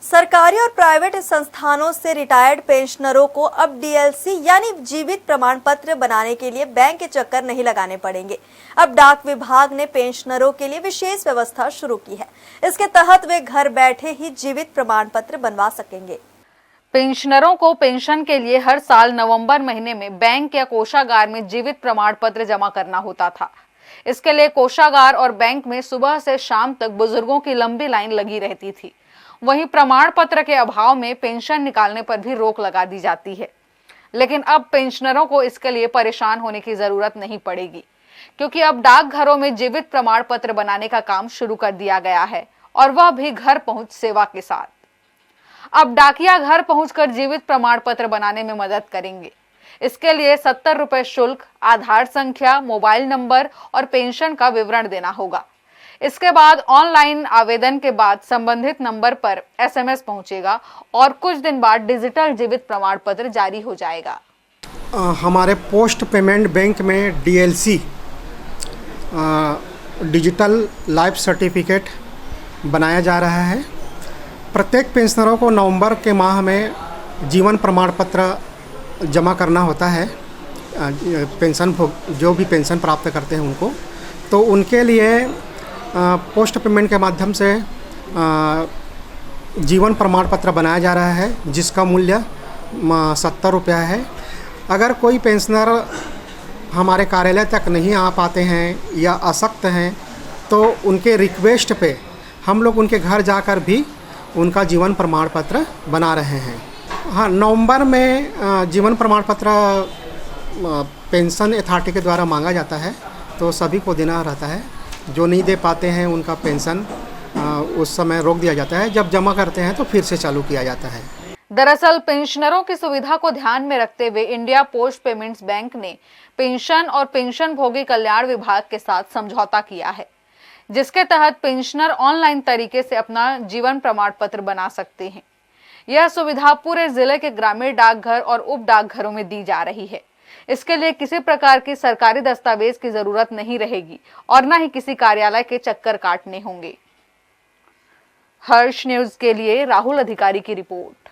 सरकारी और प्राइवेट संस्थानों से रिटायर्ड पेंशनरों को अब डीएलसी यानी जीवित प्रमाण पत्र बनाने के लिए बैंक के चक्कर नहीं लगाने पड़ेंगे। अब डाक विभाग ने पेंशनरों के लिए विशेष व्यवस्था शुरू की है। इसके तहत वे घर बैठे ही जीवित प्रमाण पत्र बनवा सकेंगे। पेंशनरों को पेंशन के लिए हर साल नवंबर महीने में बैंक या कोषागार में जीवित प्रमाण पत्र जमा करना होता था। इसके लिए कोषागार और बैंक में सुबह से शाम तक बुजुर्गों की लंबी लाइन लगी रहती थी। वहीं प्रमाण पत्र के अभाव में पेंशन निकालने पर भी रोक लगा दी जाती है। लेकिन अब पेंशनरों को इसके लिए परेशान होने की जरूरत नहीं पड़ेगी, क्योंकि अब डाकघरों में जीवित प्रमाण पत्र बनाने का काम शुरू कर दिया गया है, और वह भी घर पहुंच सेवा के साथ। अब डाकिया घर पहुंचकर जीवित प्रमाण पत्र बनाने में मदद करेंगे। इसके लिए 70 रुपए शुल्क, आधार संख्या, मोबाइल नंबर और पेंशन का विवरण देना होगा। इसके बाद ऑनलाइन आवेदन के बाद संबंधित नंबर पर एसएमएस पहुंचेगा और कुछ दिन बाद डिजिटल जीवित प्रमाण पत्र जारी हो जाएगा। हमारे पोस्ट पेमेंट बैंक में डीएलसी डिजिटल लाइफ सर्टिफिकेट बनाया जा रहा है। प्रत्येक पेंशनरों को नवंबर के माह में जीवन प्रमाण पत्र जमा करना होता है। पेंशन जो भी पेंशन प्राप्त करते हैं उनको, तो उनके लिए पोस्ट पेमेंट के माध्यम से जीवन प्रमाण पत्र बनाया जा रहा है, जिसका मूल्य 70 रुपया है। अगर कोई पेंशनर हमारे कार्यालय तक नहीं आ पाते हैं या असक्त हैं, तो उनके रिक्वेस्ट पे हम लोग उनके घर जाकर भी उनका जीवन प्रमाण पत्र बना रहे हैं। हाँ, नवंबर में जीवन प्रमाण पत्र पेंशन अथॉरिटी के द्वारा मांगा जाता है, तो सभी को देना रहता है। जो नहीं दे पाते हैं उनका पेंशन उस समय रोक दिया जाता है। जब जमा करते हैं तो फिर से चालू किया जाता है। दरअसल पेंशनरों की सुविधा को ध्यान में रखते हुए इंडिया पोस्ट पेमेंट्स बैंक ने पेंशन और पेंशन भोगी कल्याण विभाग के साथ समझौता किया है, जिसके तहत पेंशनर ऑनलाइन तरीके से अपना जीवन प्रमाण पत्र बना सकते हैं। यह सुविधा पूरे जिले के ग्रामीण डाकघर और उप डाकघरों में दी जा रही है। इसके लिए किसी प्रकार की सरकारी दस्तावेज की जरूरत नहीं रहेगी और न ही किसी कार्यालय के चक्कर काटने होंगे। हर्ष न्यूज के लिए राहुल अधिकारी की रिपोर्ट।